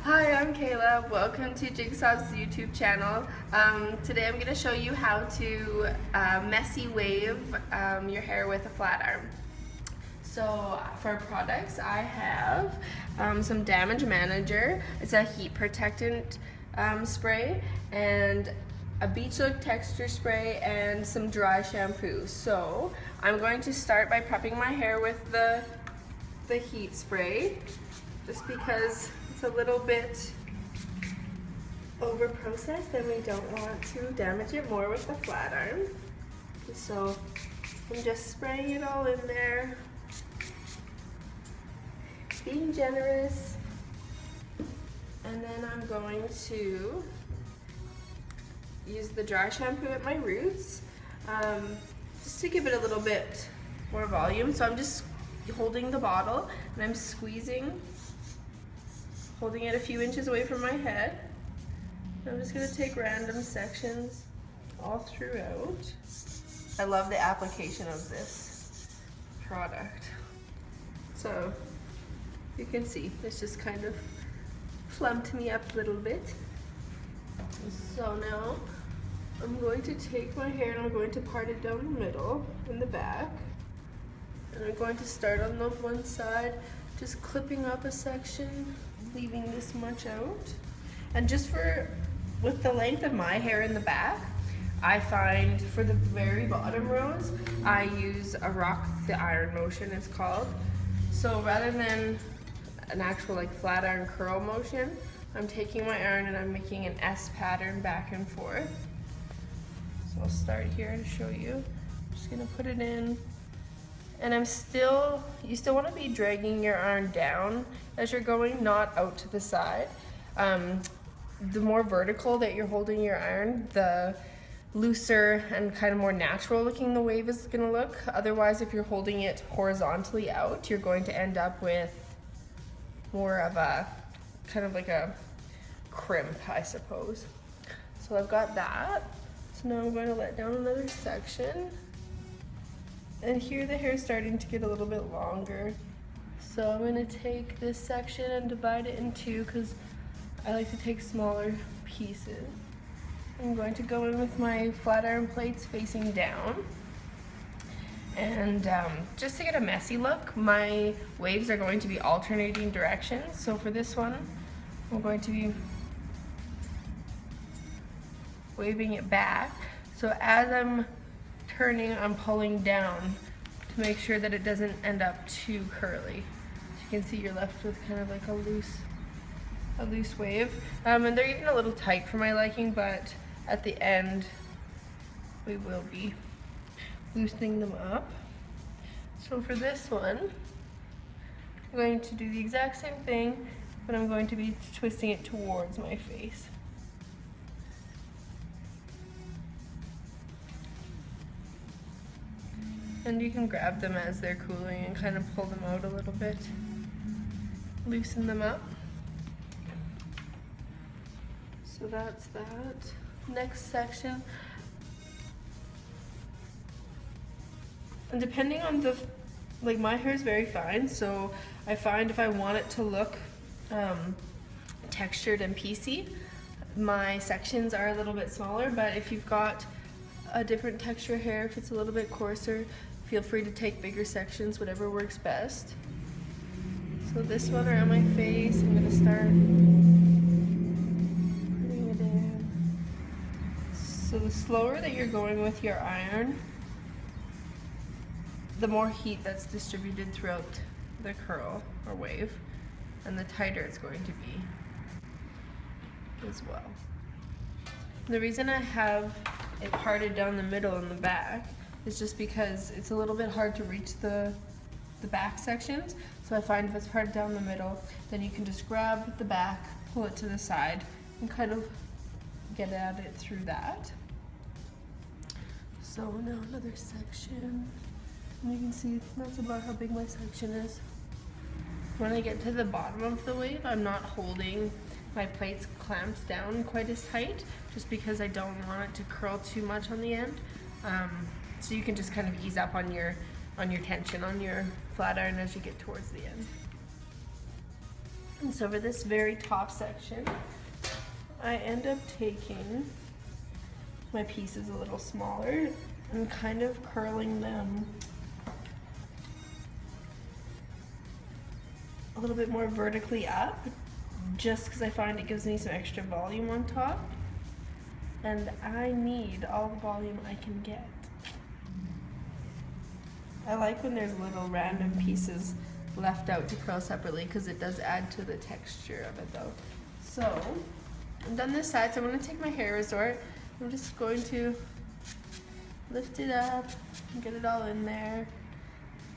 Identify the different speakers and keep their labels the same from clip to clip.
Speaker 1: Hi, I'm Kayla. Welcome to Jigsaw's YouTube channel. Today I'm going to show you how to messy wave your hair with a flat iron. So for products, I have some Damage Manager. It's a heat protectant spray, and a Beach Look texture spray, and some dry shampoo. So I'm going to start by prepping my hair with the heat spray, just because it's a little bit over processed and we don't want to damage it more with the flat iron. So I'm just spraying it all in there, being generous, and then I'm going to use the dry shampoo at my roots, just to give it a little bit more volume. So I'm just holding the bottle and I'm squeezing, holding it a few inches away from my head. I'm just going to take random sections all throughout. I love the application of this product. So you can see it's just kind of flumped me up a little bit. So now I'm going to take my hair and I'm going to part it down the middle in the back. And I'm going to start on the one side, just clipping up a section, leaving this much out. And just with the length of my hair in the back, I find for the very bottom rows, I use a rock the iron motion, it's called. So rather than an actual like flat iron curl motion, I'm taking my iron and I'm making an S pattern back and forth. So I'll start here to show you. I'm just gonna put it in. And you still want to be dragging your iron down as you're going, not out to the side. The more vertical that you're holding your iron, the looser and kind of more natural looking the wave is going to look. Otherwise, if you're holding it horizontally out, you're going to end up with more of a kind of like a crimp, I suppose. So I've got that. So now I'm going to let down another section. And here the hair is starting to get a little bit longer. So I'm going to take this section and divide it in two because I like to take smaller pieces. I'm going to go in with my flat iron plates facing down. And just to get a messy look, my waves are going to be alternating directions. So for this one, I'm going to be waving it back. So as I'm turning, I'm pulling down to make sure that it doesn't end up too curly. So you can see you're left with kind of like a loose wave. And they're even a little tight for my liking, but at the end we will be loosening them up. So for this one, I'm going to do the exact same thing, but I'm going to be twisting it towards my face. And you can grab them as they're cooling and kind of pull them out a little bit. Loosen them up. So that's that. Next section. And depending on like my hair is very fine, so I find if I want it to look textured and piecey, my sections are a little bit smaller, but if you've got a different texture hair, if it's a little bit coarser, feel free to take bigger sections, whatever works best. So this one around my face, I'm gonna start putting it in. So the slower that you're going with your iron, the more heat that's distributed throughout the curl or wave, and the tighter it's going to be as well. The reason I have it parted down the middle in the back is just because it's a little bit hard to reach the back sections. So I find if it's parted down the middle, then you can just grab the back, pull it to the side, and kind of get at it through that. So now another section. And you can see that's about how big my section is. When I get to the bottom of the wave, I'm not holding my plates clamped down quite as tight, just because I don't want it to curl too much on the end. So you can just kind of ease up on your tension on your flat iron as you get towards the end. And so for this very top section, I end up taking my pieces a little smaller and kind of curling them a little bit more vertically up, just because I find it gives me some extra volume on top. And I need all the volume I can get. I like when there's little random pieces left out to curl separately because it does add to the texture of it though. So, I'm done this side, so I'm going to take my hair resort. I'm just going to lift it up and get it all in there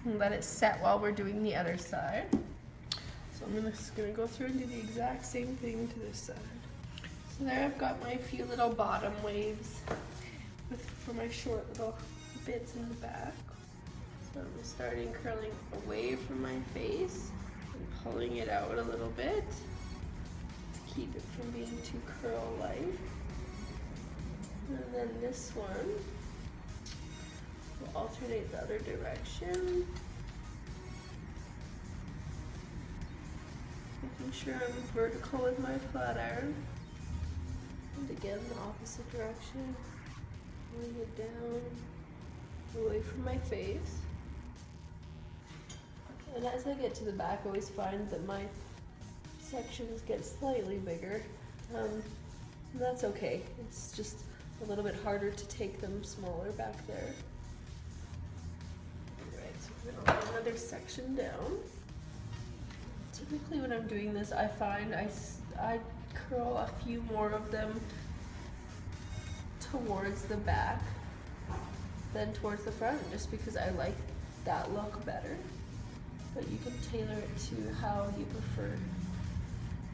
Speaker 1: and let it set while we're doing the other side. So I'm just going to go through and do the exact same thing to this side. So there I've got my few little bottom waves for my short little bits in the back. So I'm starting curling away from my face and pulling it out a little bit to keep it from being too curl-like. And then this one will alternate the other direction. Making sure I'm vertical with my flat iron. And again, the opposite direction. Pulling it down, away from my face. And as I get to the back, I always find that my sections get slightly bigger. That's okay. It's just a little bit harder to take them smaller back there. Alright, so we're gonna lay another section down. Typically when I'm doing this, I find I curl a few more of them towards the back than towards the front, just because I like that look better. But you can tailor it to how you prefer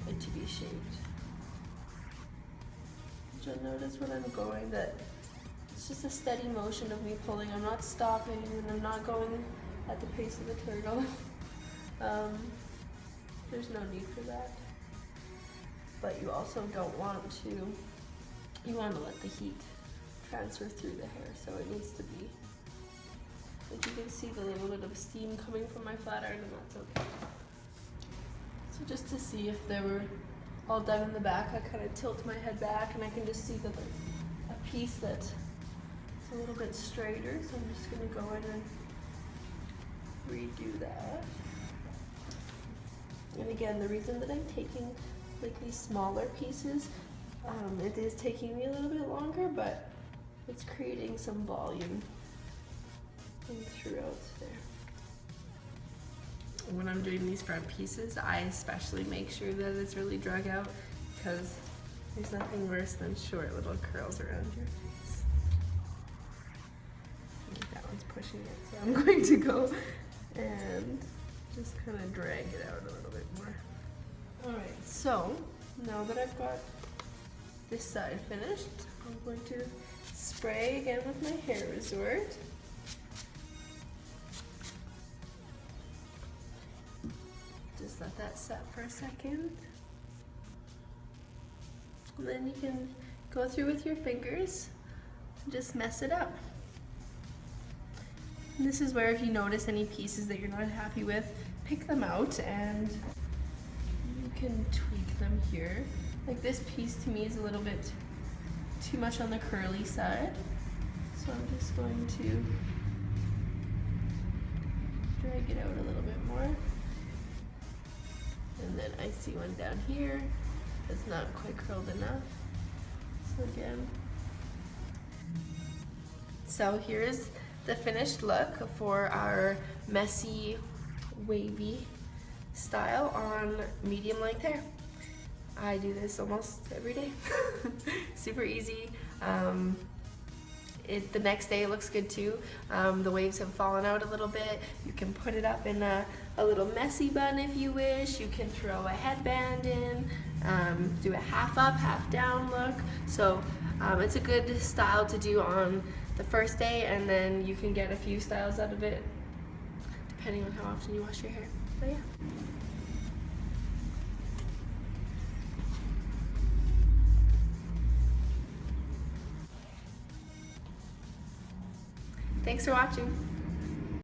Speaker 1: it to be shaped. You'll notice when I'm going that it's just a steady motion of me pulling. I'm not stopping and I'm not going at the pace of the turtle. There's no need for that. But you also don't want to, you want to let the heat transfer through the hair, so it needs to be, like you can see the little bit of steam coming from my flat iron, and that's okay. So just to see if they were all done in the back, I kind of tilt my head back and I can just see that there's a piece that's a little bit straighter, so I'm just going to go in and redo that. And again, the reason that I'm taking like these smaller pieces, it is taking me a little bit longer, but it's creating some volume throughout there. When I'm doing these front pieces, I especially make sure that it's really drug out, because there's nothing worse than short little curls around your face. I think that one's pushing it, so I'm going to go and just kind of drag it out a little bit more. Alright, so now that I've got this side finished, I'm going to spray again with my hair resort. Just let that set for a second. And then you can go through with your fingers and just mess it up. And this is where if you notice any pieces that you're not happy with, pick them out and you can tweak them here. Like this piece to me is a little bit too much on the curly side. So I'm just going to drag it out a little bit more. And then I see one down here that's not quite curled enough. So again. So here's the finished look for our messy, wavy style on medium length hair. I do this almost every day. Super easy. The next day it looks good too. The waves have fallen out a little bit. You can put it up in a little messy bun if you wish. You can throw a headband in, do a half up, half down look. So it's a good style to do on the first day, and then you can get a few styles out of it depending on how often you wash your hair. So yeah. Thanks for watching.